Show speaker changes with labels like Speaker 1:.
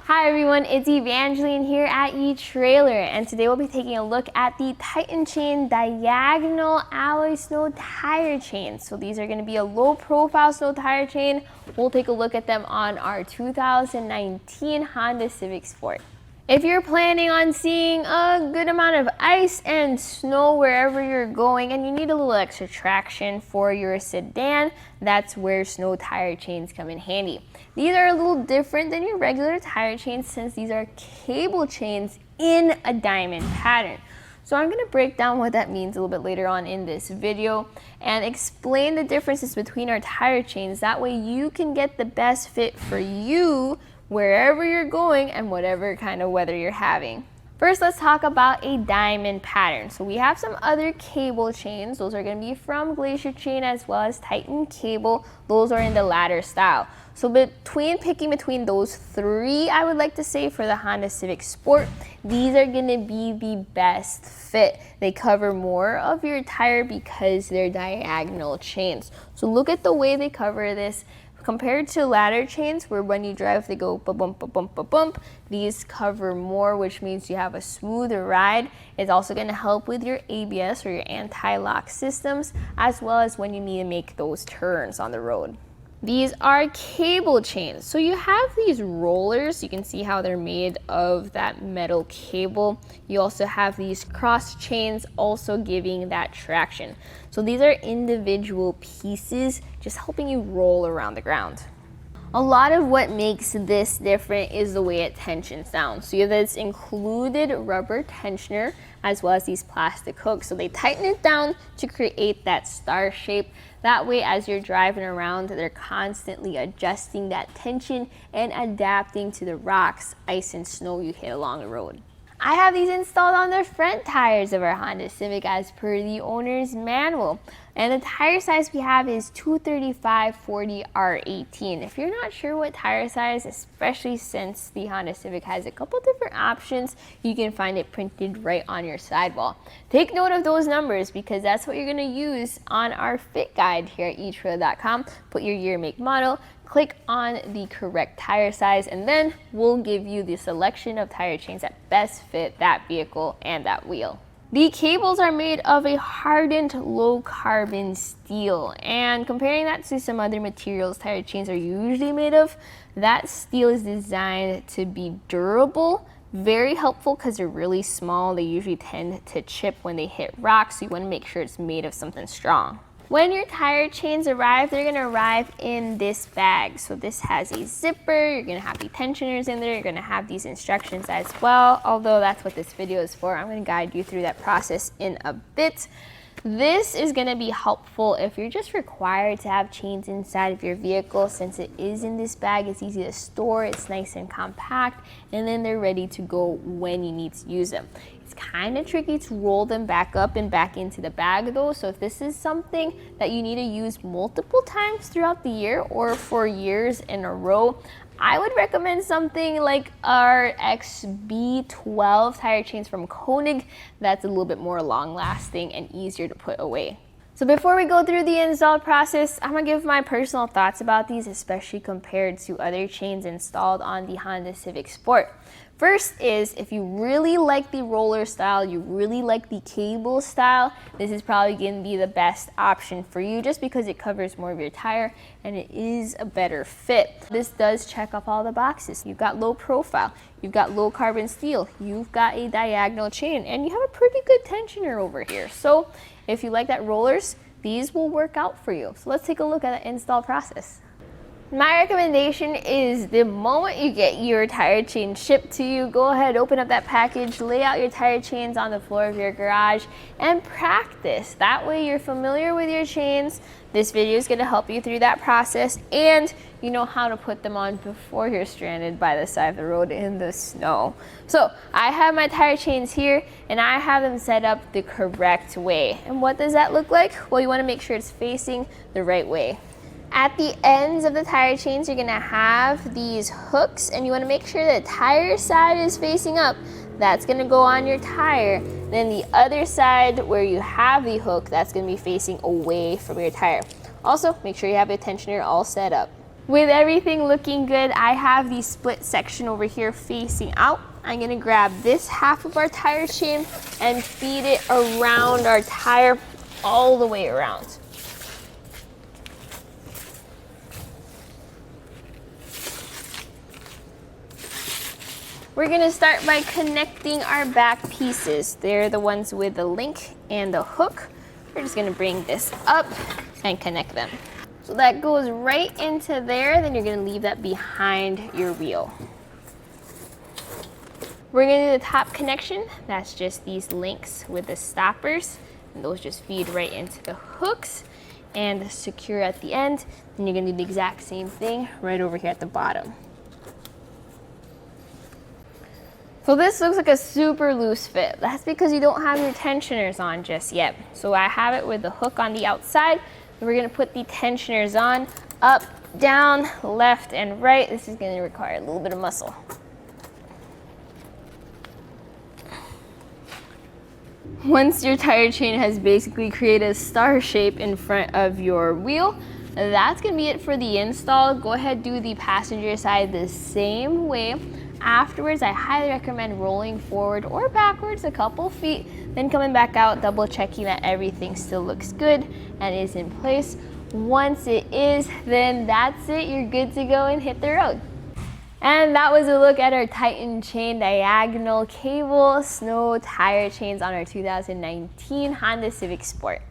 Speaker 1: Hi everyone, it's Eve Angeline here at etrailer, and today we'll be taking a look at the Titan Chain diagonal alloy snow tire chain. So these are going to be a low profile snow tire chain. We'll take a look at them on our 2019 Honda Civic Sport. If you're planning on seeing a good amount of ice and snow wherever you're going and you need a little extra traction for your sedan, that's where snow tire chains come in handy. These are a little different than your regular tire chains since these are cable chains in a diamond pattern. So I'm going to break down what that means a little bit later on in this video and explain the differences between our tire chains. That way you can get the best fit for you wherever you're going and whatever kind of weather you're having. First, let's talk about a diamond pattern. So we have some other cable chains. Those are going to be from Glacier Chain as well as Titan Cable. Those are in the ladder style. So picking between those three, I would like to say for the Honda Civic Sport, these are going to be the best fit. They cover more of your tire because they're diagonal chains. So look at the way they cover this. Compared to ladder chains, where when you drive they go bump, bump, bump, bump, bump, these cover more, which means you have a smoother ride. It's also going to help with your ABS or your anti-lock systems, as well as when you need to make those turns on the road. These are cable chains. So you have these rollers. You can see how they're made of that metal cable. You also have these cross chains also giving that traction. So these are individual pieces just helping you roll around the ground. A lot of what makes this different is the way it tensions down. So you have this included rubber tensioner as well as these plastic hooks. So they tighten it down to create that star shape. That way, as you're driving around, they're constantly adjusting that tension and adapting to the rocks, ice, and snow you hit along the road. I have these installed on the front tires of our Honda Civic as per the owner's manual. And the tire size we have is 235/40R18. If you're not sure what tire size, especially since the Honda Civic has a couple different options, you can find it printed right on your sidewall. Take note of those numbers because that's what you're going to use on our fit guide here at etrailer.com. Put your year, make, model, click on the correct tire size, and then we'll give you the selection of tire chains that best fit that vehicle and that wheel. The cables are made of a hardened low carbon steel, and comparing that to some other materials tire chains are usually made of, that steel is designed to be durable, very helpful because they're really small. They usually tend to chip when they hit rocks, so you want to make sure it's made of something strong. When your tire chains arrive, they're going to arrive in this bag. So this has a zipper, you're going to have the tensioners in there, you're going to have these instructions as well, although that's what this video is for. I'm going to guide you through that process in a bit. This is going to be helpful if you're just required to have chains inside of your vehicle. Since it is in this bag, it's easy to store, it's nice and compact, and then they're ready to go when you need to use them. It's kind of tricky to roll them back up and back into the bag though, so if this is something that you need to use multiple times throughout the year or for years in a row, I would recommend something like our XB12 tire chains from Koenig. That's a little bit more long lasting and easier to put away. So before we go through the install process, I'm going to give my personal thoughts about these, especially compared to other chains installed on the Honda Civic Sport. First is, if you really like the roller style, you really like the cable style, this is probably going to be the best option for you just because it covers more of your tire and it is a better fit. This does check off all the boxes. You've got low profile, you've got low carbon steel, you've got a diagonal chain, and you have a pretty good tensioner over here. So if you like that rollers, these will work out for you. So let's take a look at the install process. My recommendation is the moment you get your tire chain shipped to you, go ahead, open up that package, lay out your tire chains on the floor of your garage, and practice. That way you're familiar with your chains. This video is going to help you through that process, and you know how to put them on before you're stranded by the side of the road in the snow. So I have my tire chains here, and I have them set up the correct way. And what does that look like? Well, you want to make sure it's facing the right way. At the ends of the tire chains, you're going to have these hooks, and you want to make sure the tire side is facing up. That's going to go on your tire. Then the other side where you have the hook, that's going to be facing away from your tire. Also, make sure you have your tensioner all set up. With everything looking good, I have the split section over here facing out. I'm gonna grab this half of our tire chain and feed it around our tire all the way around. We're gonna start by connecting our back pieces. They're the ones with the link and the hook. We're just gonna bring this up and connect them. So that goes right into there, then you're gonna leave that behind your wheel. We're gonna do the top connection. That's just these links with the stoppers, and those just feed right into the hooks and secure at the end. And you're gonna do the exact same thing right over here at the bottom. So this looks like a super loose fit. That's because you don't have your tensioners on just yet. So I have it with the hook on the outside. We're gonna put the tensioners on, up, down, left, and right. This is gonna require a little bit of muscle. Once your tire chain has basically created a star shape in front of your wheel, that's gonna be it for the install. Go ahead, do the passenger side the same way. Afterwards, I highly recommend rolling forward or backwards a couple feet, then coming back out, double checking that everything still looks good and is in place. Once it is, then that's it. You're good to go and hit the road. And that was a look at our Titan Chain diagonal cable snow tire chains on our 2019 Honda Civic Sport.